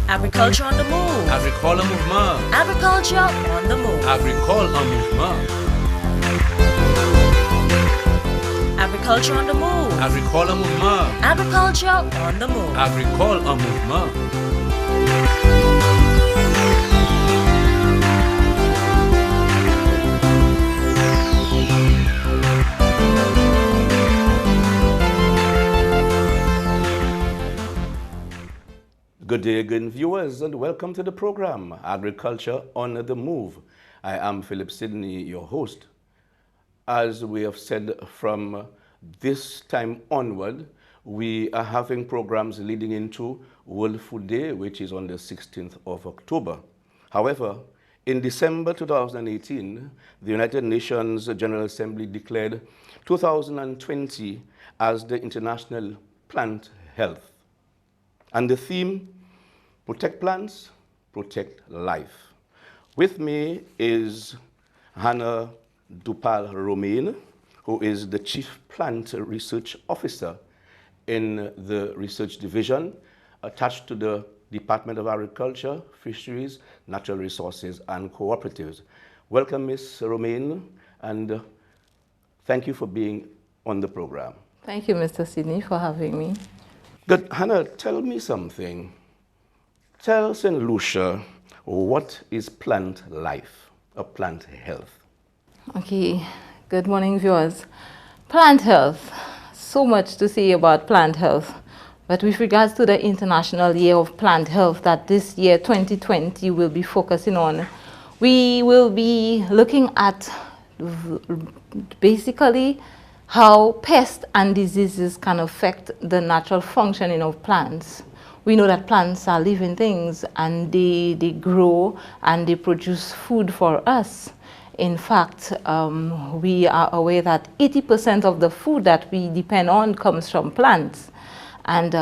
Agriculture on the move. Agricole mouvement. Agriculture on the move. Agricole en mouvement. Agriculture on the move. Agricole en mouvement. Agriculture on the move. Agricole en mouvement. Good day again, viewers, and welcome to the program, Agriculture on the Move. I am Philip Sidney, your host. As we have said, from this time onward, we are having programs leading into World Food Day, which is on the 16th of October. However, in December 2018, the United Nations General Assembly declared 2020 as the International Plant Health. And the theme, Protect Plants, Protect Life. With me is Hannah Dupal-Romain, who is the Chief Plant Research Officer in the Research Division attached to the Department of Agriculture, Fisheries, Natural Resources, and Co-Operatives. Welcome, Ms. Romain, and thank you for being on the program. Thank you, Mr. Sidney, for having me. Good. Hannah, tell me something. Tell St. Lucia, what is plant life or plant health? Okay, good morning, viewers. Plant health, so much to say about plant health. But with regards to the International Year of Plant Health that this year, 2020, will be focusing on, we will be looking at basically how pests and diseases can affect the natural functioning of plants. We know that plants are living things and they grow and they produce food for us. In fact, we are aware that 80% of the food that we depend on comes from plants. And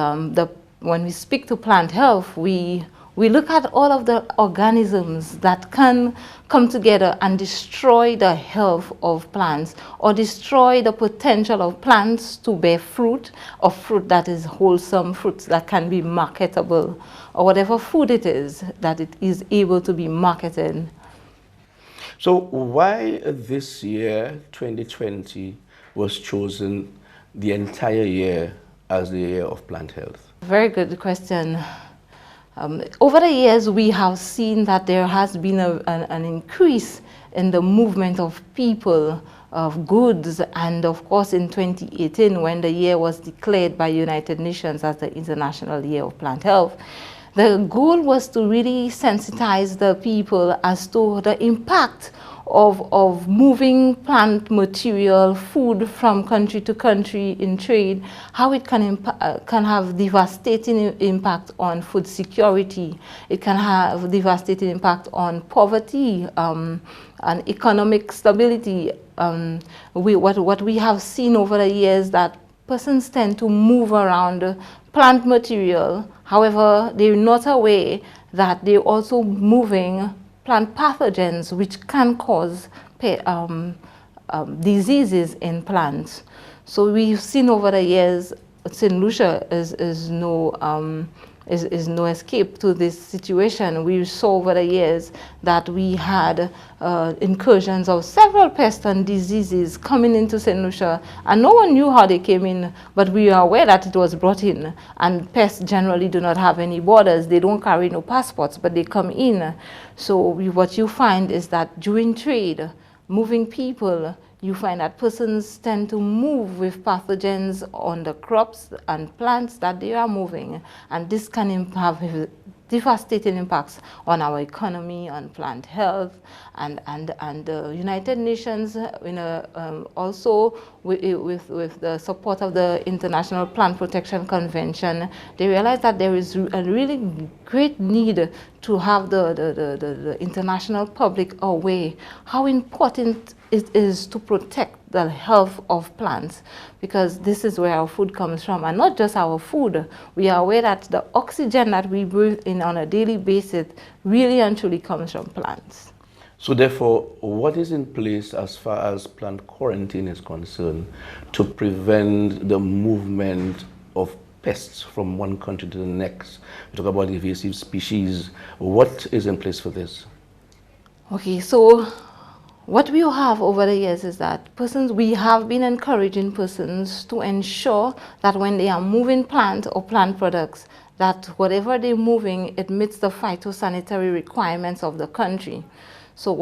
when we speak to plant health, we look at all of the organisms that can come together and destroy the health of plants or destroy the potential of plants to bear fruit, or fruit that is wholesome, fruits that can be marketable, or whatever food it is that it is able to be marketed. So why this year, 2020, was chosen the entire year as the year of plant health? Very good question. Over the years, we have seen that there has been an increase in the movement of people, of goods, and of course in 2018, when the year was declared by United Nations as the International Year of Plant Health, the goal was to really sensitize the people as to the impact of moving plant material, food from country to country in trade, how it can have devastating impact on food security. It can have devastating impact on poverty and economic stability. What we have seen over the years that persons tend to move around plant material. However, they're not aware that they're also moving plant pathogens which can cause diseases in plants. So we've seen over the years, St. Lucia is no escape to this situation. We saw over the years that we had incursions of several pests and diseases coming into St. Lucia, and no one knew how they came in, but we are aware that it was brought in. And pests generally do not have any borders. They don't carry no passports, but they come in. So what you find is that during trade, moving people, you find that persons tend to move with pathogens on the crops and plants that they are moving, and this can have devastating impacts on our economy, on plant health, and the United Nations, also with the support of the International Plant Protection Convention, they realize that there is a really great need to have the international public aware how important it is to protect the health of plants, because this is where our food comes from, and not just our food. We are aware that the oxygen that we breathe in on a daily basis really and truly comes from plants. So therefore, what is in place as far as plant quarantine is concerned to prevent the movement of pests from one country to the next. We talk about invasive species. What is in place for this? Okay, so what we have over the years is that we have been encouraging persons to ensure that when they are moving plant or plant products, that whatever they're moving, it meets the phytosanitary requirements of the country. So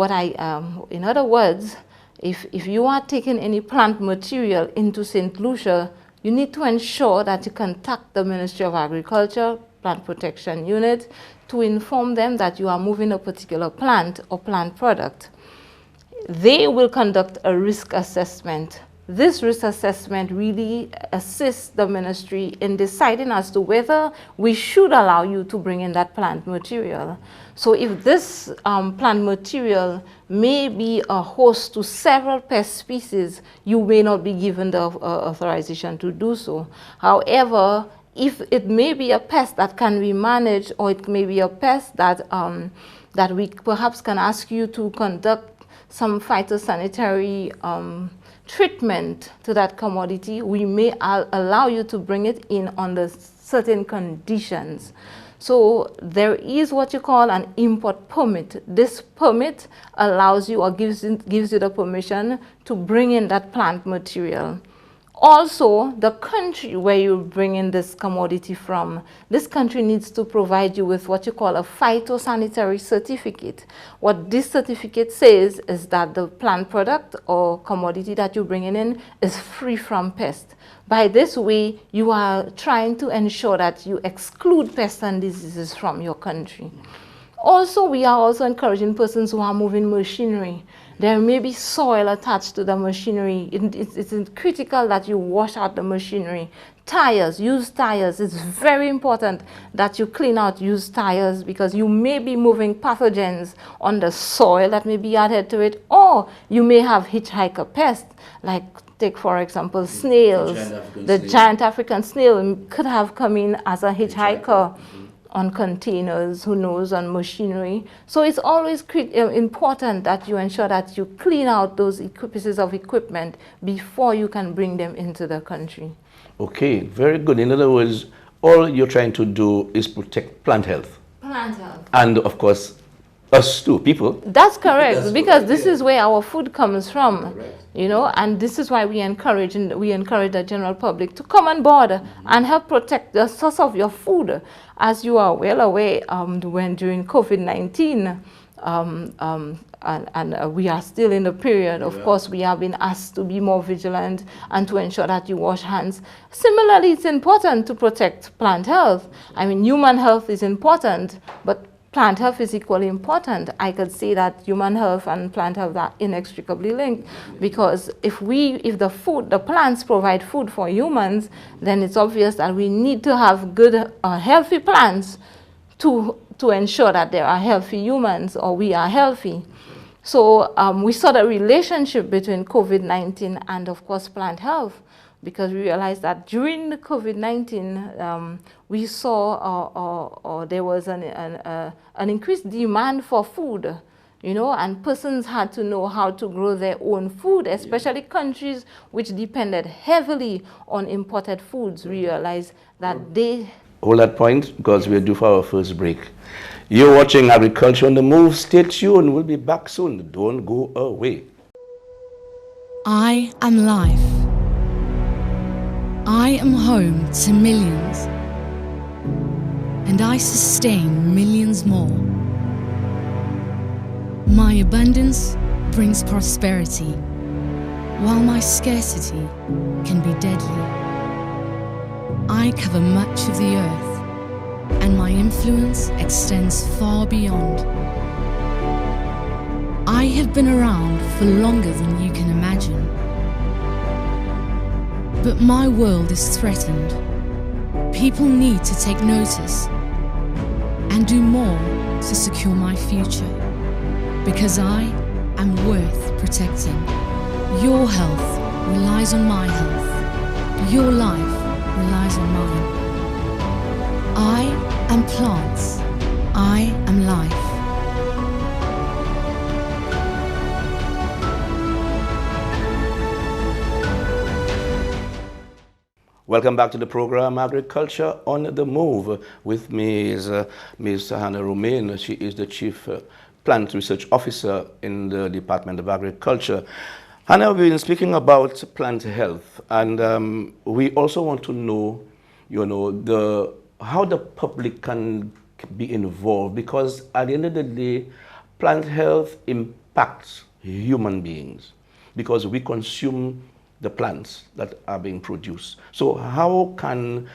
in other words, if you are taking any plant material into St. Lucia, you need to ensure that you contact the Ministry of Agriculture, Plant Protection Unit, to inform them that you are moving a particular plant or plant product. They will conduct a risk assessment. This risk assessment really assists the ministry in deciding as to whether we should allow you to bring in that plant material. So if this plant material may be a host to several pest species, you may not be given the authorization to do so. However, if it may be a pest that can be managed, or it may be a pest that, that we perhaps can ask you to conduct some phytosanitary treatment to that commodity, we may allow you to bring it in under certain conditions. So there is what you call an import permit. This permit allows you or gives you the permission to bring in that plant material. Also, the country where you bring in this commodity from, this country needs to provide you with what you call a phytosanitary certificate. What this certificate says is that the plant product or commodity that you're bringing in is free from pests. By this way, you are trying to ensure that you exclude pests and diseases from your country. Also, we are also encouraging persons who are moving machinery. There may be soil attached to the machinery. It's critical that you wash out the machinery. Tires, used tires. It's very important that you clean out used tires, because you may be moving pathogens on the soil that may be added to it, or you may have hitchhiker pests, like take for example snails. The giant African snail could have come in as a hitchhiker. On containers, who knows, on machinery. So it's always important that you ensure that you clean out those pieces of equipment before you can bring them into the country. Okay, very good. In other words, all you're trying to do is protect plant health. Plant health. And of course, us too, people. That's correct, because this is where our food comes from, you know, and this is why we encourage the general public to come on board and help protect the source of your food. As you are well aware, when during COVID-19, and we are still in the period, of course, we have been asked to be more vigilant and to ensure that you wash hands. Similarly, it's important to protect plant health. I mean, human health is important, but plant health is equally important. I could say that human health and plant health are inextricably linked, because if the plants provide food for humans, then it's obvious that we need to have good, healthy plants to ensure that there are healthy humans, or we are healthy. So we saw the relationship between COVID-19 and, of course, plant health, because we realized that during the COVID-19, we saw there was an increased demand for food, you know, and persons had to know how to grow their own food, especially countries which depended heavily on imported foods. We realized that they... Hold that point, because we're due for our first break. You're watching Agriculture on the Move. Stay tuned. We'll be back soon. Don't go away. I am life. I am home to millions, and I sustain millions more. My abundance brings prosperity, while my scarcity can be deadly. I cover much of the earth, and my influence extends far beyond. I have been around for longer than you can imagine. But my world is threatened. People need to take notice and do more to secure my future, because I am worth protecting. Your health relies on my health. Your life relies on mine. I am plants. I am life. Welcome back to the program, Agriculture on the Move. With me is Ms. Allelopathic. She is the Chief Plant Research Officer in the Department of Agriculture. Hannah, we've been speaking about plant health, and we also want to know, how the public can be involved, because at the end of the day, plant health impacts human beings because we consume the plants that are being produced. So how can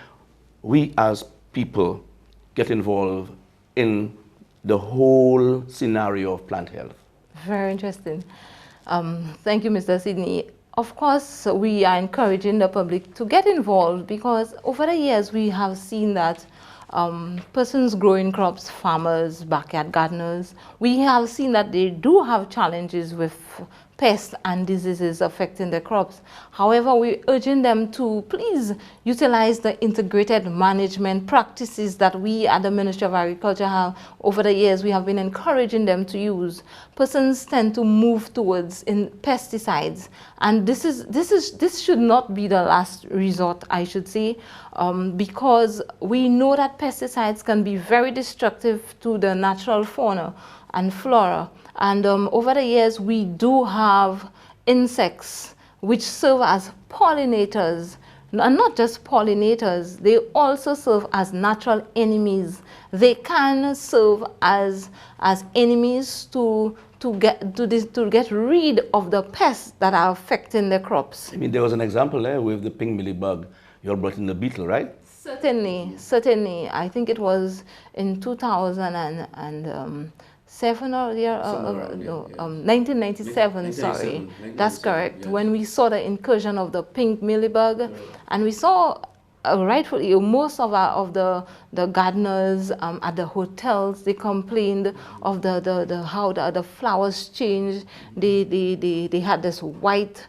we as people get involved in the whole scenario of plant health? Very interesting. Thank you, Mr. Sidney. Of course, we are encouraging the public to get involved because over the years we have seen that persons growing crops, farmers, backyard gardeners, we have seen that they do have challenges with pests and diseases affecting the crops. However, we're urging them to please utilize the integrated management practices that we at the Ministry of Agriculture have over the years. We have been encouraging them to use. Persons tend to move towards pesticides, and this should not be the last resort, I should say, because we know that pesticides can be very destructive to the natural fauna and flora. And over the years, we do have insects which serve as pollinators, and not just pollinators, they also serve as natural enemies. They can serve as enemies to get rid of the pests that are affecting the crops. I mean, there was an example there with the pink mealybug. You all brought in the beetle, right? Certainly, certainly. I think it was in 2007 or 1997, sorry. That's correct. Yes. When we saw the incursion of the pink mealybug, and we saw rightfully most of the gardeners at the hotels, they complained of how the flowers changed. They had this white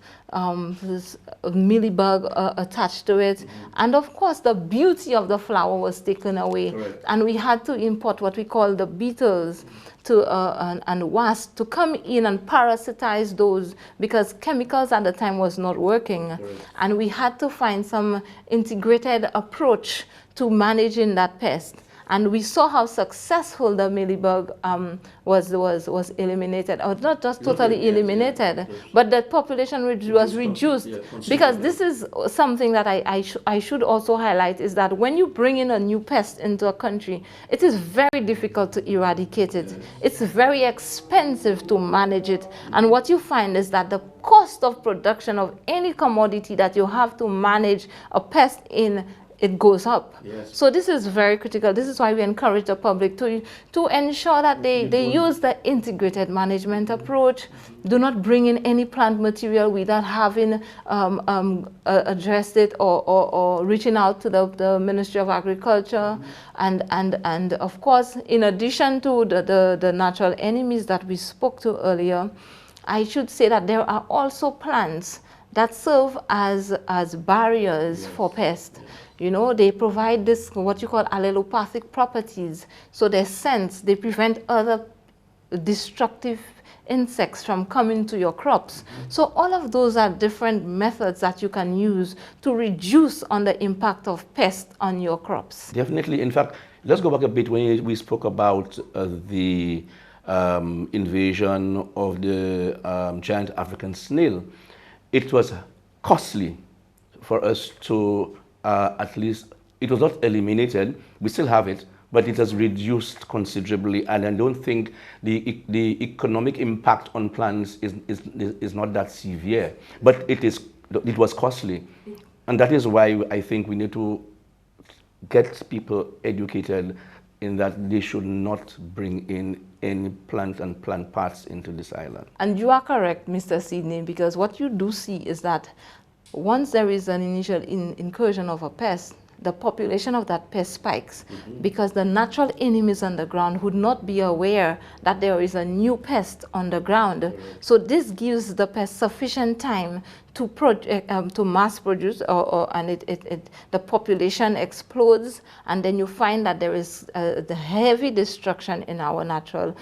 this mealybug attached to it, and of course the beauty of the flower was taken away. Correct. And we had to import what we call the beetles and wasps to come in and parasitize those, because chemicals at the time was not working. Correct. And we had to find some integrated approach to managing that pest. And we saw how successful the mealybug was eliminated, or not just totally eliminated, but the population was reduced. Because this is something that I should also highlight, is that when you bring in a new pest into a country, it is very difficult to eradicate it. It's very expensive to manage it. And what you find is that the cost of production of any commodity that you have to manage a pest in, it goes up. Yes. So this is very critical. This is why we encourage the public to ensure that they use the integrated management approach. Do not bring in any plant material without having addressed it or reaching out to the Ministry of Agriculture. And of course, in addition to the natural enemies that we spoke to earlier, I should say that there are also plants that serve as barriers for pests. You know, they provide this, what you call allelopathic properties. So they sense, they prevent other destructive insects from coming to your crops. So all of those are different methods that you can use to reduce on the impact of pests on your crops. Definitely. In fact, let's go back a bit when we spoke about the invasion of the giant African snail. It was costly for us to at least, it was not eliminated, we still have it, but it has reduced considerably, and I don't think the economic impact on plants is not that severe, but it was costly. And that is why I think we need to get people educated in that they should not bring in any plant and plant parts into this island. And you are correct, Mr. Sidney, because what you do see is that once there is an initial incursion of a pest, the population of that pest spikes, because the natural enemies on the ground would not be aware that there is a new pest on the ground. So this gives the pest sufficient time to mass produce, and the population explodes, and then you find that there is the heavy destruction in our natural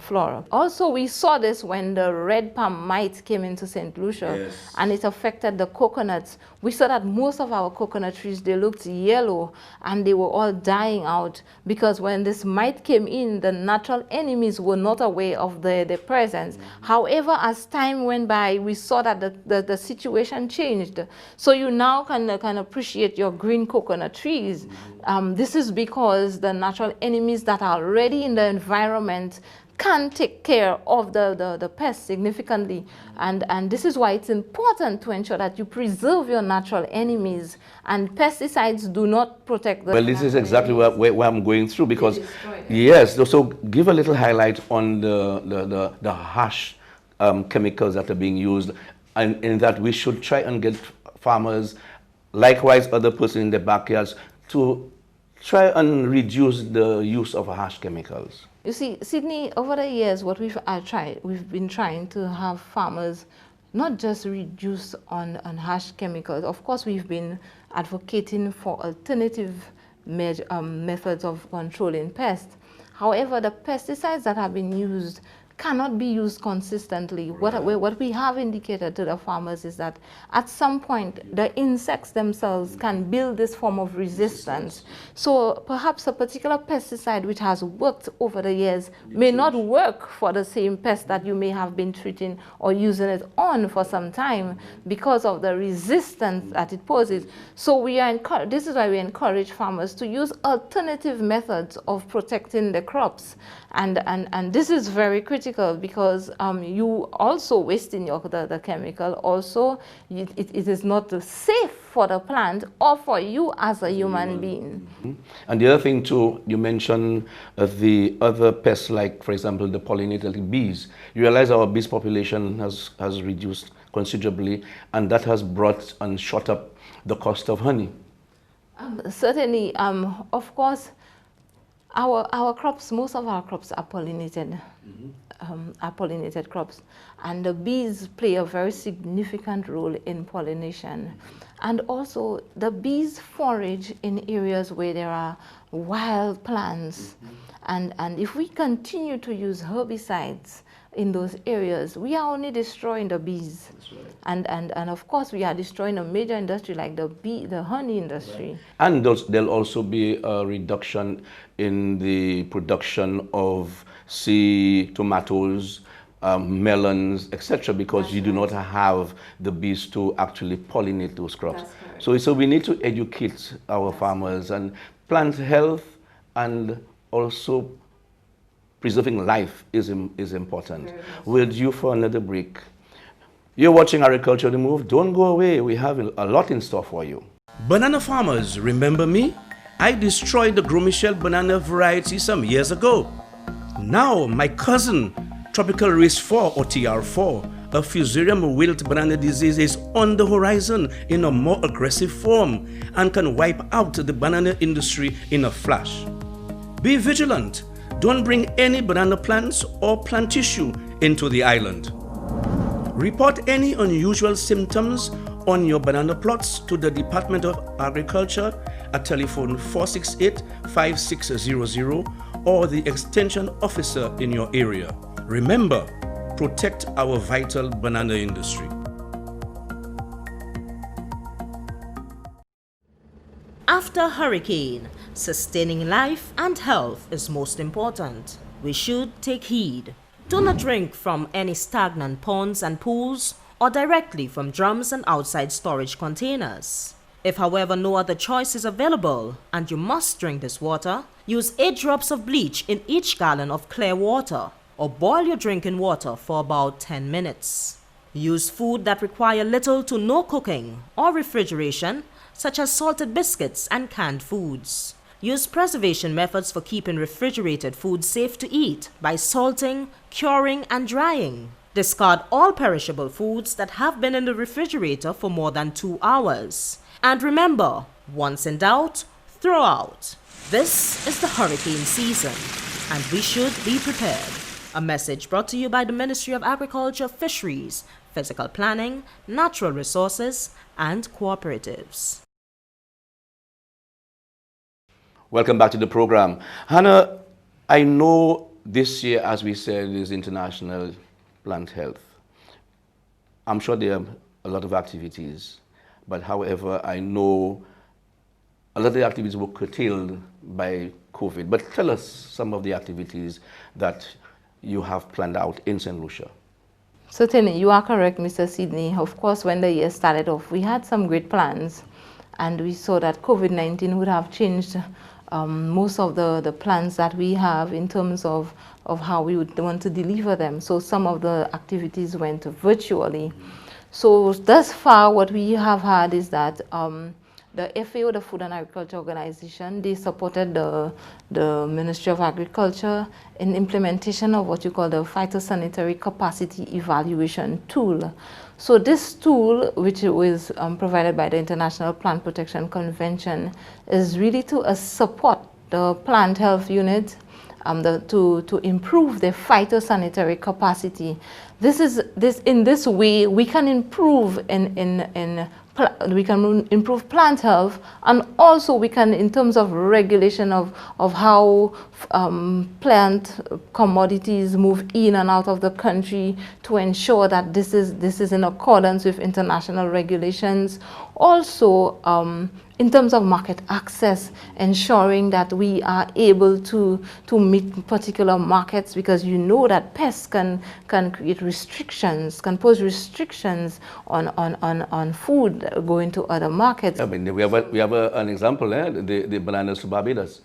flora. Also, we saw this when the red palm mite came into St. Lucia, Yes. and it affected the coconuts. We saw that most of our coconut trees, they looked yellow, and they were all dying out, because when this mite came in, the natural enemies were not aware of their presence. However, as time went by, we saw that the situation changed. So you now can appreciate your green coconut trees. This is because the natural enemies that are already in the environment can take care of the pests significantly. And this is why it's important to ensure that you preserve your natural enemies, and pesticides do not protect the Well, this is exactly where I'm going through, because They destroy them. yes, so give a little highlight on the harsh chemicals that are being used, and in that we should try and get farmers, likewise other person in their backyards, to try and reduce the use of harsh chemicals. You see, Sydney, over the years, what we've been trying to have farmers not just reduce on harsh chemicals. Of course, we've been advocating for alternative methods of controlling pests. However, the pesticides that have been used cannot be used consistently. What we have indicated to the farmers is that at some point the insects themselves can build this form of resistance. So perhaps a particular pesticide which has worked over the years may not work for the same pest that you may have been treating or using it on for some time because of the resistance that it poses. So this is why we encourage farmers to use alternative methods of protecting the crops. And this is very critical, because you also wasting the chemical. Also, it is not safe for the plant or for you as a human being. Mm-hmm. And the other thing too, you mentioned the other pests, like for example the pollinator bees. You realize our bees population has reduced considerably, and that has brought and shot up the cost of honey. Certainly, of course, our crops, most of our crops are pollinated. Are pollinated crops, and the bees play a very significant role in pollination. And also the bees forage in areas where there are wild plants. And if we continue to use herbicides in those areas, we are only destroying the bees. That's right. And of course we are destroying a major industry like the honey industry. Right. And there'll also be a reduction in the production of, say, tomatoes, melons, etc., because That's you do right. not have the bees to actually pollinate those crops. That's correct. So we need to educate our farmers, and plant health and also preserving life is important. We're due for another break. You're watching Agriculture on the Move. Don't go away. We have a lot in store for you. Banana farmers, remember me? I destroyed the Gros Michel banana variety some years ago. Now my cousin, Tropical Race 4 or TR4, a Fusarium wilt banana disease, is on the horizon in a more aggressive form and can wipe out the banana industry in a flash. Be vigilant. Don't bring any banana plants or plant tissue into the island. Report any unusual symptoms on your banana plots to the Department of Agriculture at telephone 468-5600 or the extension officer in your area. Remember, protect our vital banana industry. After hurricane, sustaining life and health is most important. We should take heed. Do not drink from any stagnant ponds and pools or directly from drums and outside storage containers. If, however, no other choice is available and you must drink this water, use 8 drops of bleach in each gallon of clear water, or boil your drinking water for about 10 minutes. Use food that require little to no cooking or refrigeration, such as salted biscuits and canned foods. Use preservation methods for keeping refrigerated food safe to eat by salting, curing, and drying. Discard all perishable foods that have been in the refrigerator for more than 2 hours. And remember, once in doubt, throw out. This is the hurricane season, and we should be prepared. A message brought to you by the Ministry of Agriculture, Fisheries, Physical Planning, Natural Resources, and Cooperatives. Welcome back to the program. Hannah, I know this year, as we said, is International Plant Health. I'm sure there are a lot of activities, but however, I know a lot of the activities were curtailed by COVID. But tell us some of the activities that you have planned out in St. Lucia. Certainly, you are correct, Mr. Sidney. Of course, when the year started off, we had some great plans, and we saw that COVID-19 would have changed most of the plans that we have in terms of how we would want to deliver them. So some of the activities went virtually. So thus far, what we have had is that the FAO, the Food and Agriculture Organization, they supported the Ministry of Agriculture in implementation of what you call the phytosanitary capacity evaluation tool. So this tool, which was provided by the International Plant Protection Convention, is really to support the plant health unit to improve their phytosanitary capacity. In this way we can improve we can improve plant health, and also we can, in terms of regulation of how plant commodities move in and out of the country, to ensure that this is in accordance with international regulations. Also, in terms of market access, ensuring that we are able to meet particular markets, because you know that pests can create restrictions, can pose restrictions on food going to other markets. I mean, we have an example, the bananas to Barbados.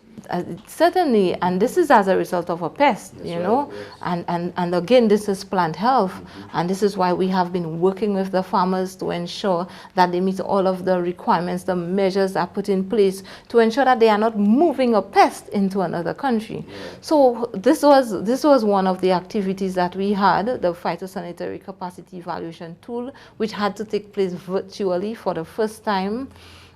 Certainly, and this is as a result of a pest, That's you know, right, yes. and again, this is plant health, and this is why we have been working with the farmers to ensure that they meet all of the requirements, the measures are put in place to ensure that they are not moving a pest into another country. Yeah. So this was one of the activities that we had, the phytosanitary capacity evaluation tool, which had to take place virtually for the first time.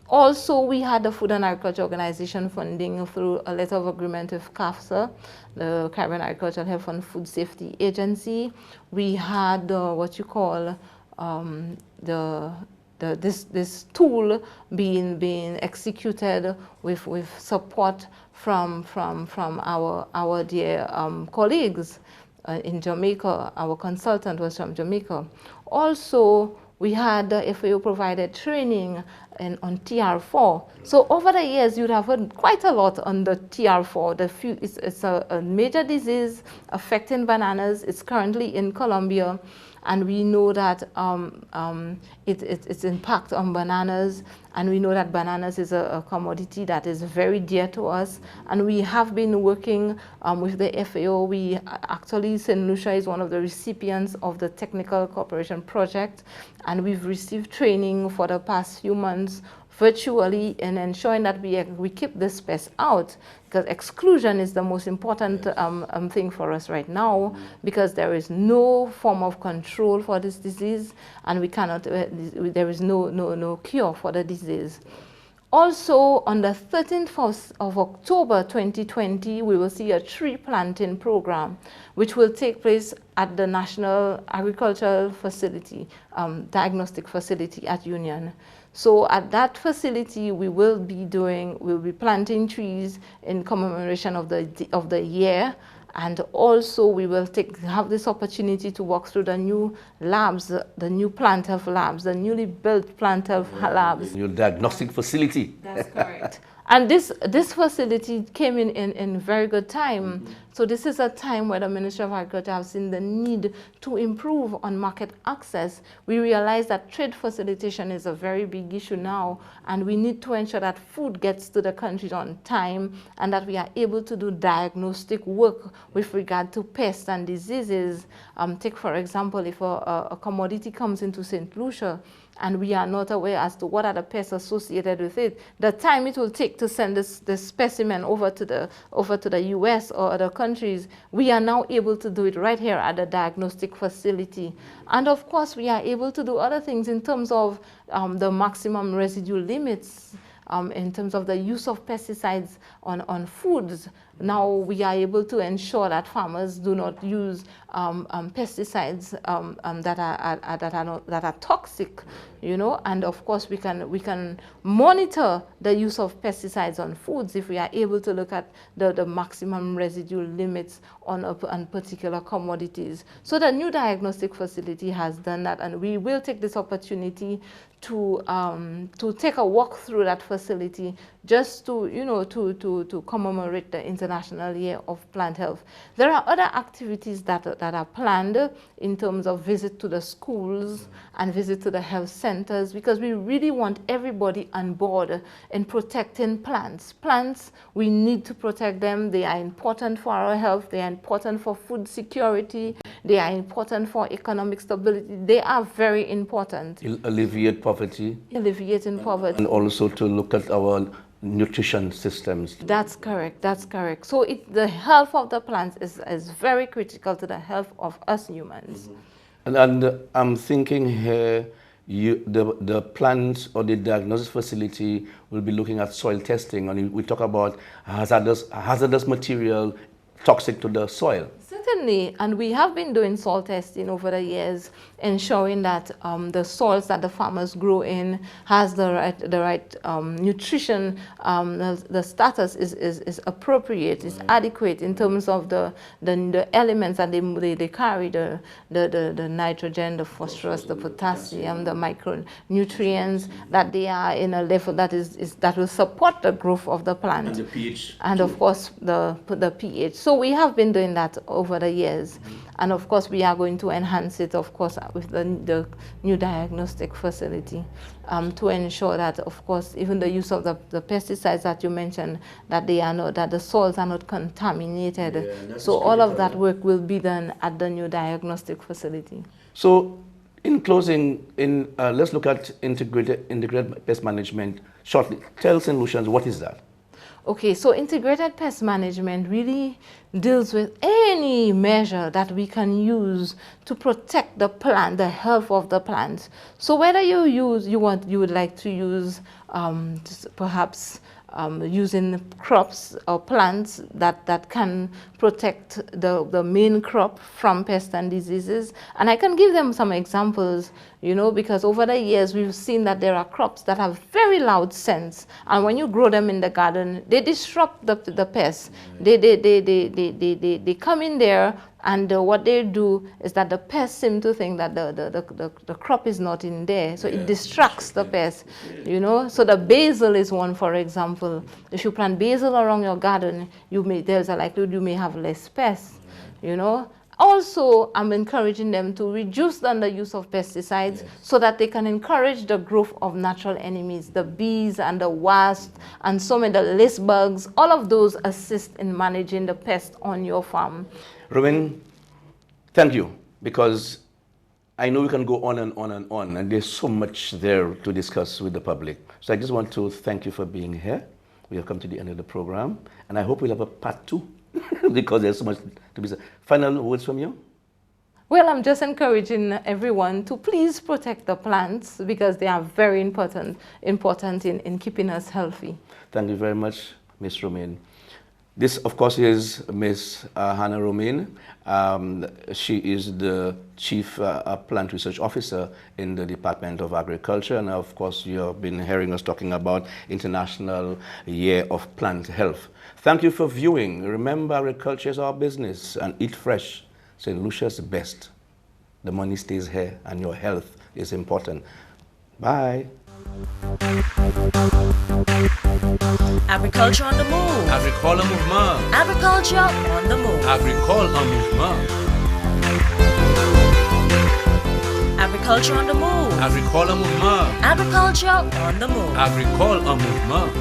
Also, we had the Food and Agriculture Organization funding through a letter of agreement with CAFSA, the Caribbean Agricultural Health and Food Safety Agency. We had what you call this tool being executed with support from our dear colleagues in Jamaica. Our consultant was from Jamaica. Also, we had the FAO provided training on TR4. So over the years, you'd have heard quite a lot on the TR4. It's a major disease affecting bananas. It's currently in Colombia, and we know that its impact on bananas, and we know that bananas is a commodity that is very dear to us, and we have been working with the FAO. We actually, St. Lucia is one of the recipients of the Technical Cooperation Project, and we've received training for the past few months virtually in ensuring that we keep this pest out, because exclusion is the most important thing for us right now, because there is no form of control for this disease, and we cannot, there is no cure for the disease. Also, on the 13th of October 2020, we will see a tree planting program, which will take place at the National Agricultural Facility, Diagnostic Facility at Union. So at that facility, we'll be planting trees in commemoration of the year, and also we will have this opportunity to walk through the new labs, the new plant health labs, the newly built plant health labs. Your diagnostic facility. That's correct. And this facility came in very good time. So this is a time where the Ministry of Agriculture has seen the need to improve on market access. We realize that trade facilitation is a very big issue now, and we need to ensure that food gets to the countries on time, and that we are able to do diagnostic work with regard to pests and diseases. Take, for example, if a commodity comes into St. Lucia, and we are not aware as to what are the pests associated with it, the time it will take to send this specimen over to the US or other countries, we are now able to do it right here at the diagnostic facility. And of course, we are able to do other things in terms of the maximum residue limits. in terms of the use of pesticides on foods. Now we are able to ensure that farmers do not use pesticides that are toxic, and of course we can monitor the use of pesticides on foods if we are able to look at the maximum residual limits on particular commodities. So the new diagnostic facility has done that, and we will take this opportunity to take a walk through that facility just to commemorate the International Year of Plant Health. There are other activities that are planned in terms of visit to the schools and visit to the health centers, because we really want everybody on board in protecting plants. Plants, we need to protect them. They are important for our health. They are important for food security. They are important for economic stability. They are very important. Alleviate poverty. Alleviating poverty. And also to look at our nutrition systems. That's correct. That's correct. So the health of the plants is very critical to the health of us humans. And I'm thinking here, the plant or the diagnosis facility will be looking at soil testing, and we talk about hazardous material toxic to the soil. Certainly, and we have been doing soil testing over the years, ensuring that the soils that the farmers grow in has the right nutrition, the status is appropriate, is adequate in terms of the elements that they carry, the nitrogen, the phosphorus, the potassium, the micronutrients, that they are in a level that will support the growth of the plant. And the pH. And of course the pH. So we have been doing that over the years, and of course we are going to enhance it, of course, with the new diagnostic facility, to ensure that, of course, even the use of the pesticides that you mentioned, that the soils are not contaminated. Yeah, so all of that work will be done at the new diagnostic facility. So in closing, let's look at integrated pest management shortly. Tell St. Lucians, what is that? Okay, so integrated pest management really deals with any measure that we can use to protect the plant, the health of the plant. So whether you would like to use perhaps using crops or plants that can protect the main crop from pests and diseases. And I can give them some examples, because over the years we've seen that there are crops that have very loud scents, and when you grow them in the garden, they disrupt the pests. They come in there, and what they do is that the pests seem to think that the crop is not in there, so it distracts the pests, So the basil is one, for example. If you plant basil around your garden, there's a likelihood you may have less pests, Also, I'm encouraging them to reduce the use of pesticides, so that they can encourage the growth of natural enemies, the bees and the wasps and some of the list bugs. All of those assist in managing the pests on your farm. Romain, thank you, because I know we can go on and on and on, and there's so much there to discuss with the public. So I just want to thank you for being here. We have come to the end of the program, and I hope we'll have a part 2. Because there's so much to be said. Final words from you? Well, I'm just encouraging everyone to please protect the plants, because they are very important in keeping us healthy. Thank you very much, Ms. Romain. This, of course, is Ms. Hannah Romain. She is the Chief Plant Research Officer in the Department of Agriculture. And, of course, you have been hearing us talking about International Year of Plant Health. Thank you for viewing. Remember, agriculture is our business, and eat fresh. St. Lucia's best. The money stays here, and your health is important. Bye. Agriculture on the move. Agricole en mouvement. Agriculture on the move. Agricole en mouvement. Agriculture on the move. Agricole en mouvement. Agriculture on the move. Agricole en mouvement.